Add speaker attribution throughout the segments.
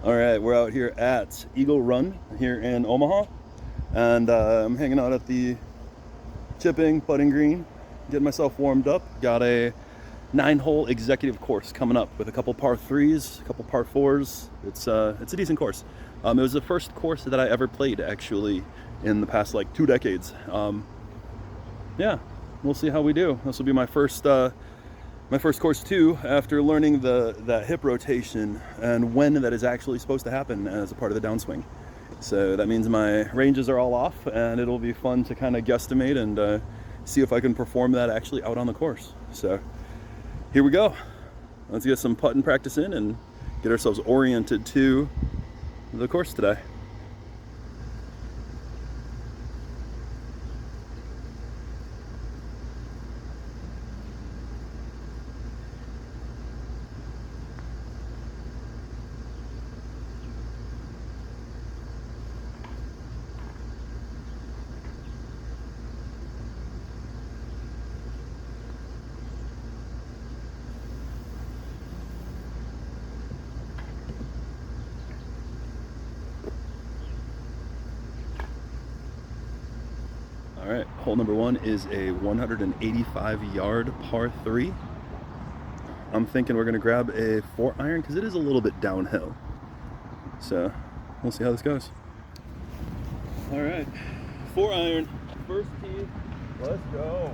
Speaker 1: All right, we're out here at Eagle Run here in Omaha, and I'm hanging out at the chipping putting green, getting myself warmed up. Got a 9-hole executive course coming up with a couple par threes, a couple par fours. It's a decent course. It was the first course that I ever played actually in the past like 2 decades. Yeah, we'll see how we do. This will be my first course too, after learning that hip rotation and when that is actually supposed to happen as a part of the downswing. So that means my ranges are all off, and it'll be fun to kind of guesstimate and see if I can perform that actually out on the course. So here we go. Let's get some putting practice in and get ourselves oriented to the course today. All right, hole number 1 is a 185-yard par 3. I'm thinking we're gonna grab a 4-iron because it is a little bit downhill. So we'll see how this goes. All right, 4-iron, first tee, let's go.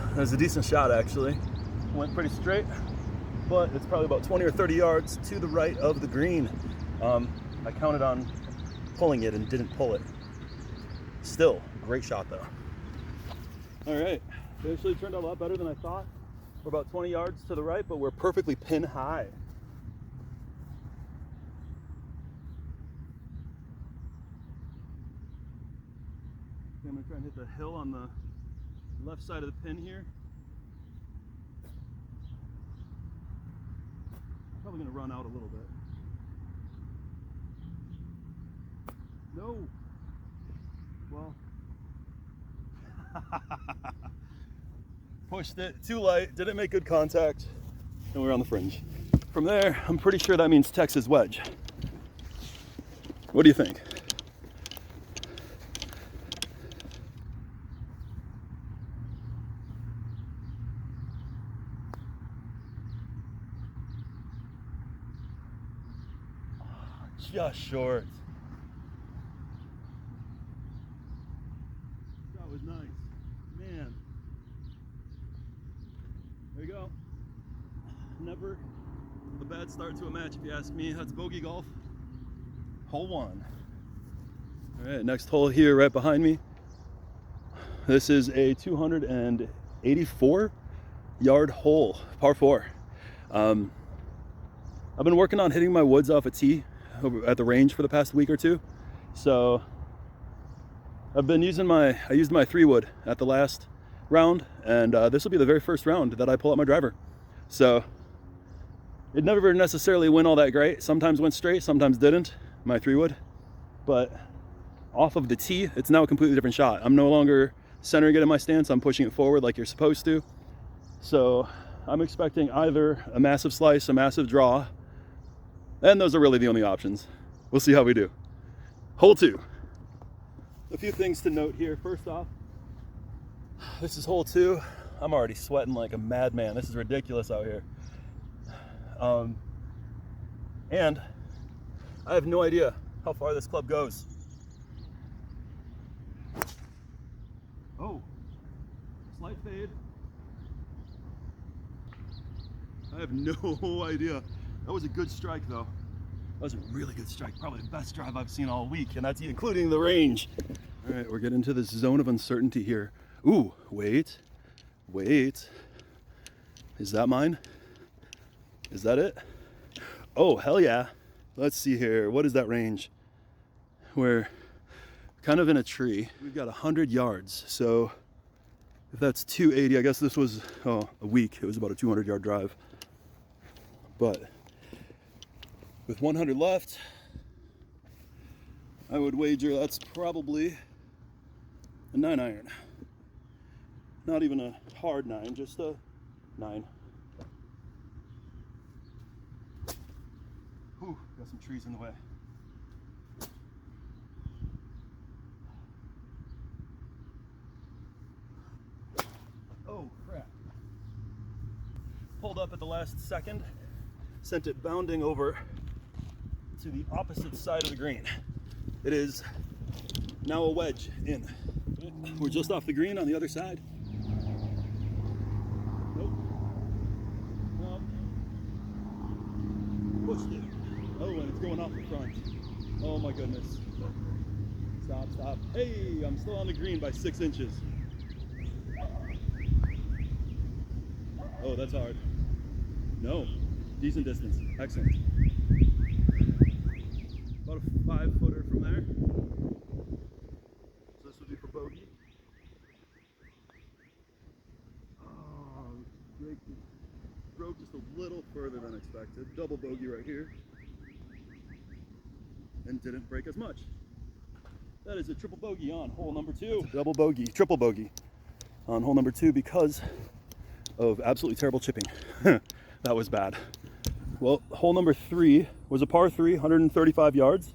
Speaker 1: That was a decent shot actually. Went pretty straight, but it's probably about 20 or 30 yards to the right of the green. I counted on pulling it and didn't pull it. Still, great shot though. All right, it actually turned out a lot better than I thought. We're about 20 yards to the right, but we're perfectly pin high. Okay, I'm gonna try and hit the hill on the left side of the pin here. Probably gonna run out a little bit. No. Well. Pushed it too light, didn't make good contact, and we're on the fringe. From there, I'm pretty sure that means Texas wedge. What do you think? Just short. That was nice. Man. There you go. Never a bad start to a match if you ask me. That's bogey golf. Hole 1. All right, next hole here right behind me. This is a 284-yard hole, par 4. I've been working on hitting my woods off a tee at the range for the past week or two. So I've been using I used my 3-wood at the last round, and this will be the very first round that I pull out my driver. So it never necessarily went all that great. Sometimes went straight, sometimes didn't, my 3-wood. But off of the tee, it's now a completely different shot. I'm no longer centering it in my stance, I'm pushing it forward like you're supposed to. So I'm expecting either a massive slice, a massive draw, and those are really the only options. We'll see how we do. Hole 2. A few things to note here. First off, this is hole 2. I'm already sweating like a madman. This is ridiculous out here. And I have no idea how far this club goes. Oh, slight fade. I have no idea. That was a good strike though. That was a really good strike. Probably the best drive I've seen all week, and that's including the range. All right, we're getting into this zone of uncertainty here. Ooh, wait. Is that mine? Is that it? Oh, hell yeah. Let's see here. What is that range? We're kind of in a tree. We've got 100 yards. So if that's 280, I guess this was a week. It was about a 200-yard drive. But with 100 left, I would wager that's probably a 9-iron. Not even a hard 9, just a 9. Whew, got some trees in the way. Oh crap. Pulled up at the last second, sent it bounding over to the opposite side of the green. It is now a wedge in. We're just off the green on the other side. Nope. Nope. Pushed it. Oh, and it's going off the front. Oh my goodness. Stop, stop. Hey, I'm still on the green by 6 inches. Oh, that's hard. No, decent distance. Excellent. About a 5-footer from there. So this would be for bogey. Oh, great. Broke just a little further than expected. Double bogey right here. And didn't break as much. That is a triple bogey on hole number 2. Double bogey, triple bogey on hole number 2 because of absolutely terrible chipping. That was bad. Well, hole number 3 was a par 3, 135 yards.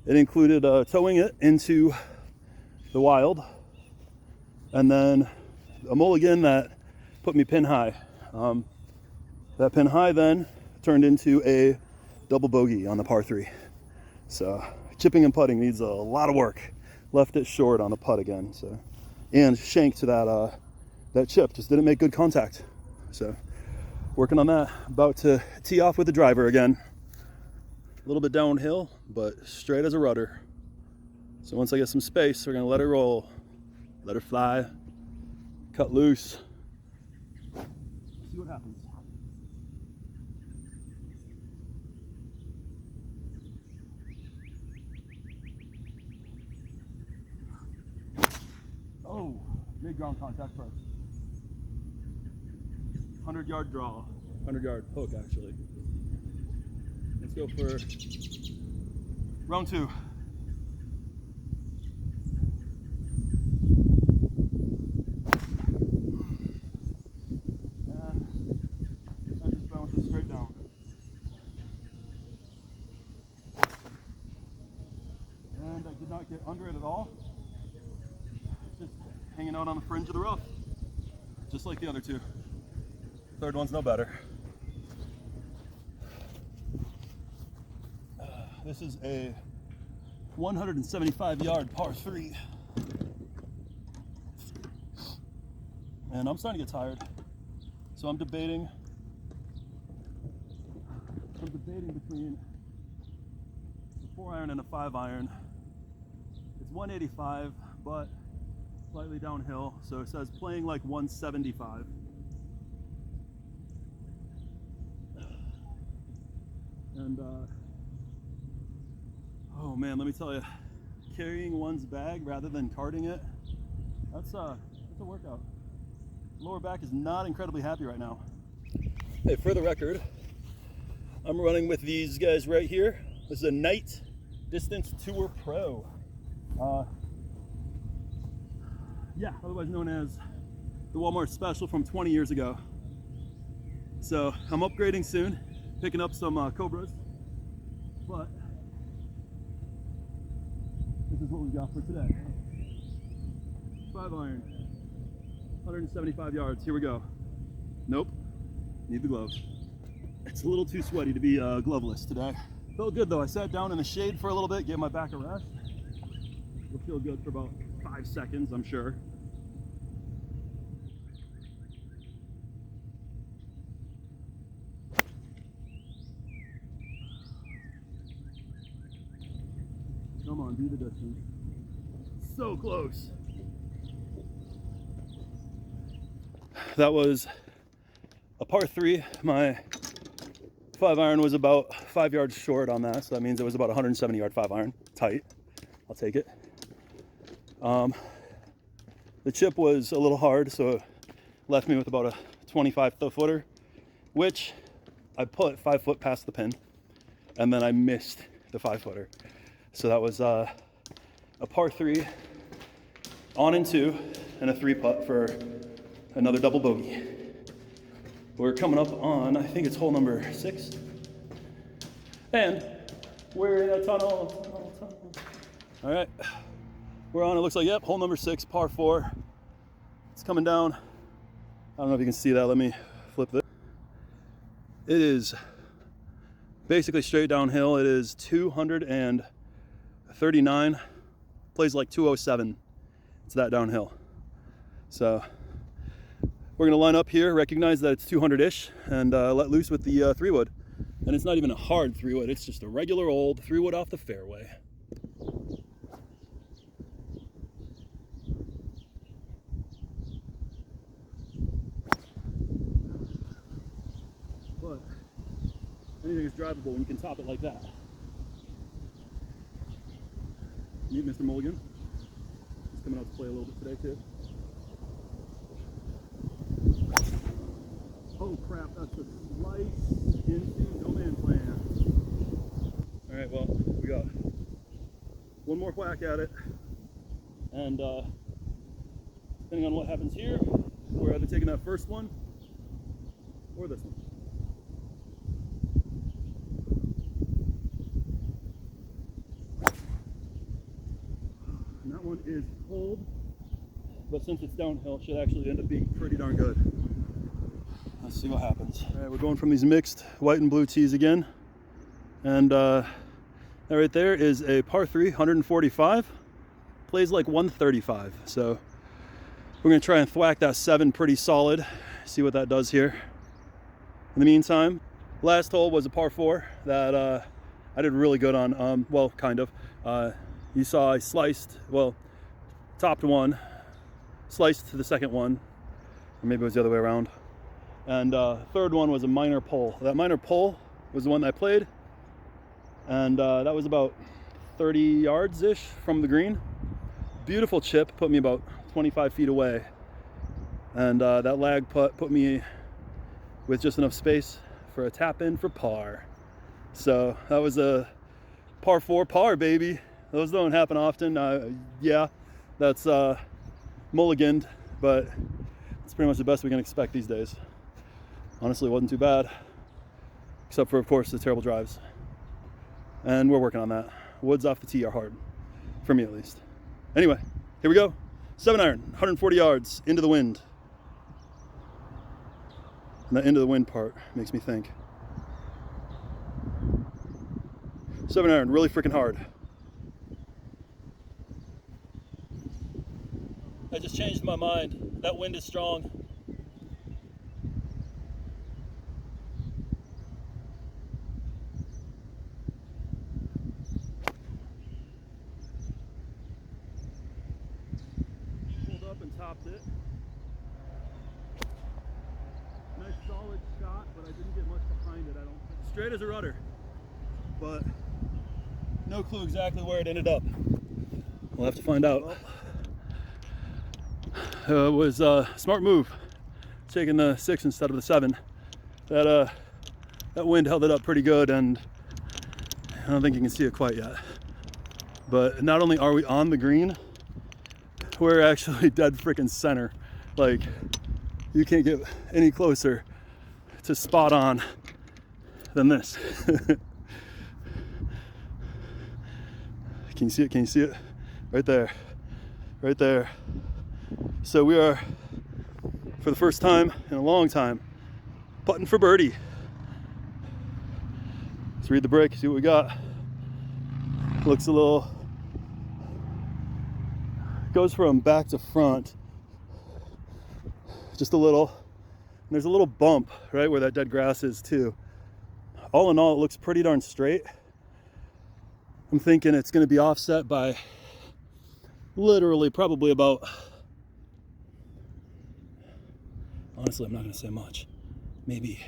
Speaker 1: It included towing it into the wild, and then a mulligan that put me pin high. That pin high then turned into a double bogey on the par 3. So chipping and putting needs a lot of work. Left it short on the putt again. So, and shank to that chip just didn't make good contact. So working on that. About to tee off with the driver again. A little bit downhill, but straight as a rudder. So once I get some space, we're gonna let her roll, let her fly, cut loose. See what happens. Oh, made ground contact first. 100-yard draw, 100-yard hook actually. Let's go for round 2. And I just bounced it straight down. And I did not get under it at all. It's just hanging out on the fringe of the rough, just like the other 2. Third one's no better. This is a 175-yard par 3. And I'm starting to get tired. So I'm debating between a 4-iron and a 5-iron. It's 185, but slightly downhill. So it says playing like 175. And oh man, let me tell you, carrying one's bag rather than carting it, that's a workout. Lower back is not incredibly happy right now. Hey, for the record, I'm running with these guys right here. This is a Night Distance Tour Pro. Yeah, otherwise known as the Walmart special from 20 years ago. So I'm upgrading soon, picking up some Cobras, but this is what we've got for today. 5-iron, 175 yards. Here we go. Nope, need the gloves. It's a little too sweaty to be gloveless today. Felt good though. I sat down in the shade for a little bit, gave my back a rest. It'll feel good for about 5 seconds, I'm sure. Come on, be the distance. So close. That was a par 3. My 5-iron was about 5 yards short on that, so that means it was about 170-yard 5-iron, tight. I'll take it. The chip was a little hard, so it left me with about a 25 footer, which I put 5 foot past the pin, and then I missed the 5 footer. So that was a par 3 on and 2 and a 3 putt for another double bogey. We're coming up on, I think it's hole number 6, and we're in a tunnel. All right, we're on, it looks like, yep, hole number 6, par 4. It's coming down. I don't know if you can see that. Let me flip this. It is basically straight downhill. It is 239. Plays like 207. It's that downhill. So we're gonna line up here, recognize that it's 200-ish, and let loose with the 3-wood. And it's not even a hard 3-wood. It's just a regular old 3-wood off the fairway. But anything is drivable when you can top it like that. Meet Mr. Mulligan. He's coming out to play a little bit today too. Oh crap, that's a slice into no man's land. All right, well, we got one more whack at it. And depending on what happens here, we're either taking that first one or this one. And that one is cold, but since it's downhill, it should actually end up being pretty darn good. Let's see what happens. All right, we're going from these mixed white and blue tees again. And that right there is a par 3, 145. Plays like 135. So we're gonna try and thwack that 7 pretty solid. See what that does here. In the meantime, last hole was a par 4 that I did really good on. Well, kind of. You saw I sliced, well, topped one, sliced to the second one, or maybe it was the other way around. And third one was a minor pull. That minor pull was the one that I played, and that was about 30 yards-ish from the green. Beautiful chip, put me about 25 feet away. And that lag putt put me with just enough space for a tap in for par. So that was a par 4 par, baby. Those don't happen often. Yeah, that's mulliganed, but it's pretty much the best we can expect these days. Honestly, it wasn't too bad, except for, of course, the terrible drives. And we're working on that. Woods off the tee are hard, for me at least. Anyway, here we go. 7-iron, 140 yards, into the wind. And that into the wind part makes me think. 7-iron, really freaking hard. I just changed my mind. That wind is strong. Pulled up and topped it. Nice solid shot, but I didn't get much behind it, I don't think. Straight as a rudder, but no clue exactly where it ended up. We'll have to find out. It was a smart move, taking the 6 instead of the 7. That wind held it up pretty good, and I don't think you can see it quite yet. But not only are we on the green, we're actually dead freaking center. Like, you can't get any closer to spot on than this. Can you see it? Can you see it? Right there. Right there. So we are, for the first time in a long time, putting for birdie. Let's read the break, see what we got. Looks a little, goes from back to front, just a little. And there's a little bump right where that dead grass is too. All in all, it looks pretty darn straight. I'm thinking it's going to be offset by literally probably about, honestly, I'm not going to say much, maybe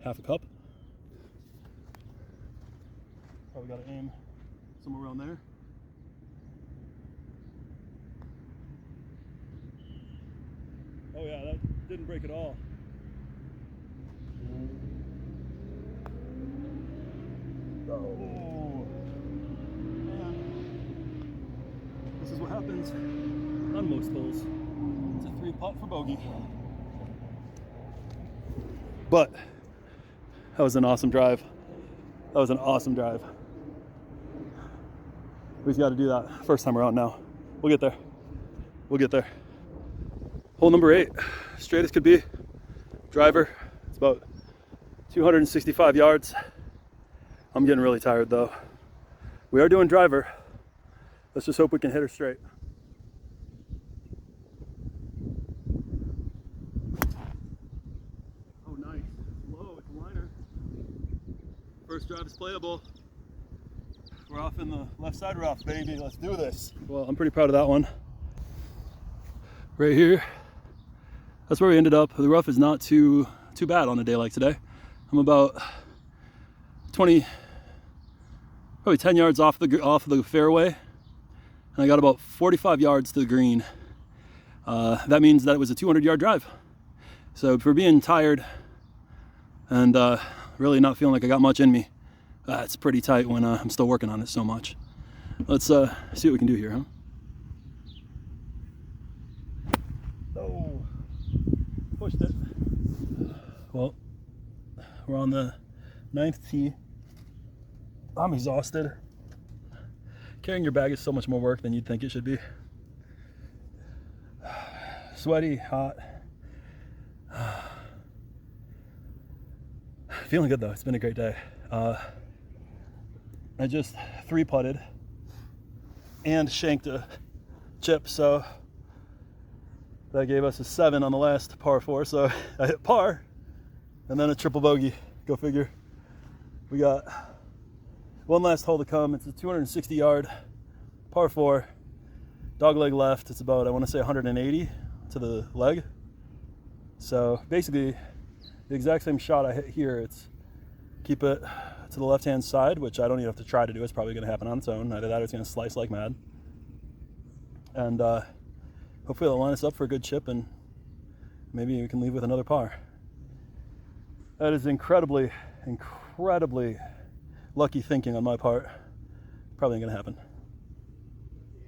Speaker 1: half a cup. Probably got to aim somewhere around there. Oh yeah, that didn't break at all. Oh, man. This is what happens on most holes. It's a 3-putt for bogey. But that was an awesome drive. That was an awesome drive. We've got to do that first time around now. We'll get there. We'll get there. Hole number 8, straight as could be. Driver. It's about 265 yards. I'm getting really tired though. We are doing driver. Let's just hope we can hit her straight. Oh, nice. Low, it's a liner. First drive is playable. We're off in the left side rough, baby. Let's do this. Well, I'm pretty proud of that one. Right here. That's where we ended up. The rough is not too bad on a day like today. I'm about 20, probably 10 yards off the fairway, and I got about 45 yards to the green. That means that it was a 200-yard drive. So for being tired and really not feeling like I got much in me, it's pretty tight when I'm still working on it so much. Let's see what we can do here, huh? Oh, pushed it. Well, we're on the 9th tee. I'm exhausted. Carrying your bag is so much more work than you'd think it should be. Sweaty, hot. Feeling good though, it's been a great day. I just 3-putted and shanked a chip, so that gave us a 7 on the last par 4, so I hit par and then a triple bogey. Go figure. We got one last hole to come. It's a 260-yard par 4, dog leg left. It's about, I want to say, 180 to the leg. So basically the exact same shot I hit here. It's keep it to the left-hand side, which I don't even have to try to do. It's probably going to happen on its own. Either that or it's going to slice like mad. And hopefully it'll line us up for a good chip, and maybe we can leave with another par. That is incredibly lucky thinking on my part. Probably ain't going to happen.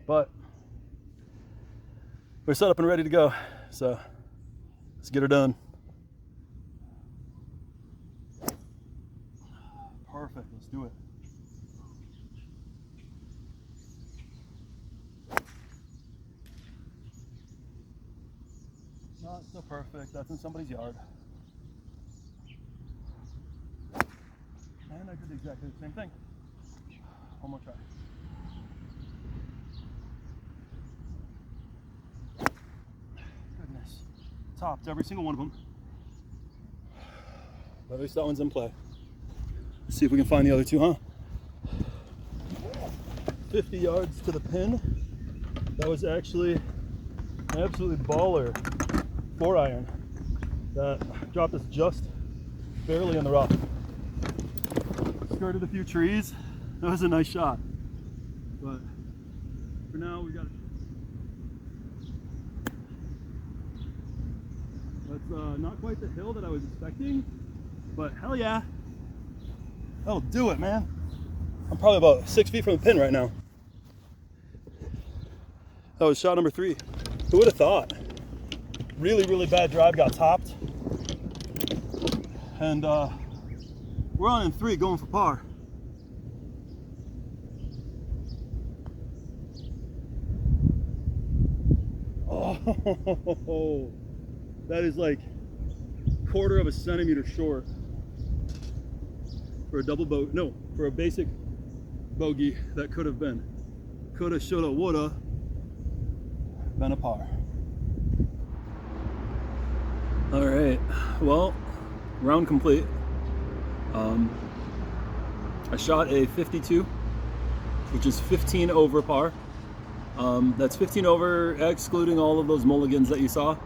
Speaker 1: But we're set up and ready to go. So let's get her done. Perfect, let's do it. Not so perfect, that's in somebody's yard. And I did exactly the same thing. One more try. Goodness. Topped every single one of them. But at least that one's in play. Let's see if we can find the other two, huh? 50 yards to the pin. That was actually an absolutely baller 4-iron that dropped us just barely in the rough. Skirted a few trees. That was a nice shot. But for now, we got it. That's not quite the hill that I was expecting, but hell yeah. That'll do it, man. I'm probably about 6 feet from the pin right now. That was shot number 3. Who would have thought? Really bad drive, got topped. And we're on in 3 going for par. Oh, that is like 1/4 of a centimeter short for a double bogey. No, for a basic bogey that could have been. Coulda, shoulda, woulda been a par. All right, well, round complete. I shot a 52, which is 15 over par. That's 15 over excluding all of those mulligans that you saw.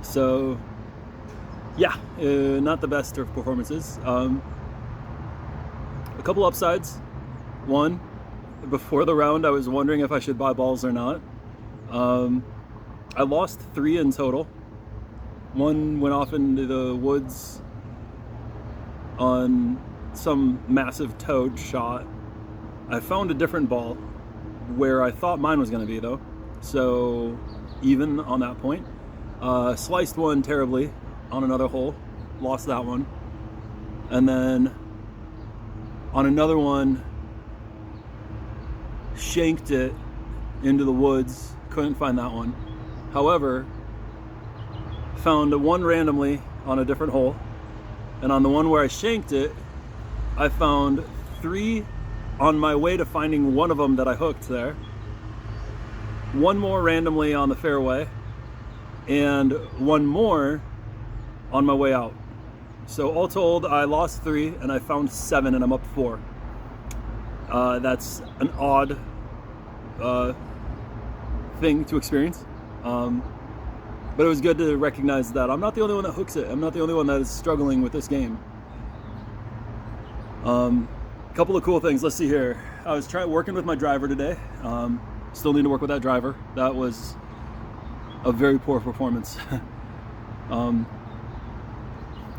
Speaker 1: So yeah, not the best of performances. A couple upsides. One, before the round I was wondering if I should buy balls or not. I lost 3 in total. One went off into the woods on some massive toad shot. I found a different ball where I thought mine was going to be, though, so even on that point. Sliced one terribly on another hole, lost that one, and then on another one shanked it into the woods, couldn't find that one. However, found one randomly on a different hole, and on the one where I shanked it, I found 3 on my way to finding one of them that I hooked there, one more randomly on the fairway, and one more on my way out. So all told, I lost 3 and I found 7, and I'm up 4. That's an odd thing to experience. But it was good to recognize that I'm not the only one that hooks it. I'm not the only one that is struggling with this game. Couple of cool things. Let's see here. I was working with my driver today. Still need to work with that driver. That was a very poor performance.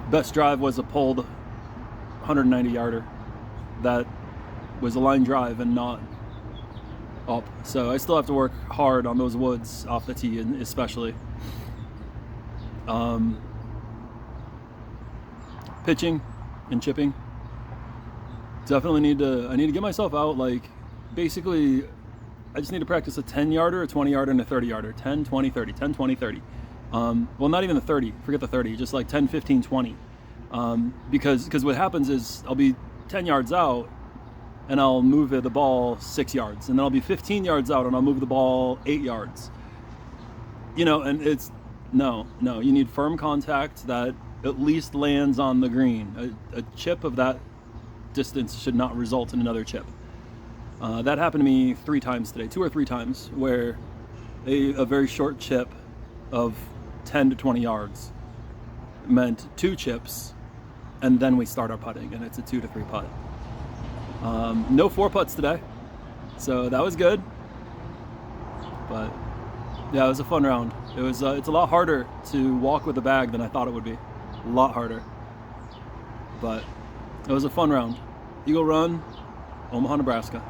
Speaker 1: Best drive was a pulled 190 yarder. That was a line drive and not up. So I still have to work hard on those woods off the tee, especially. Pitching and chipping. Definitely I need to get myself out, like, basically I just need to practice a 10 yarder, a 20 yarder, and a 30 yarder. 10, 20, 30, 10, 20, 30. Well, not even the 30, forget the 30, just like 10, 15, 20. Because what happens is I'll be 10 yards out and I'll move the ball 6 yards, and then I'll be 15 yards out and I'll move the ball 8 yards. You know, and it's, no, you need firm contact that at least lands on the green. A chip of that distance should not result in another chip. That happened to me 3 times today, 2 or 3 times, where a very short chip of 10 to 20 yards meant 2 chips, and then we start our putting, and it's a 2 to 3 putt. No 4 putts today, so that was good. But yeah, it was a fun round. It's a lot harder to walk with a bag than I thought it would be. A lot harder. But it was a fun round. Eagle Run, Omaha, Nebraska.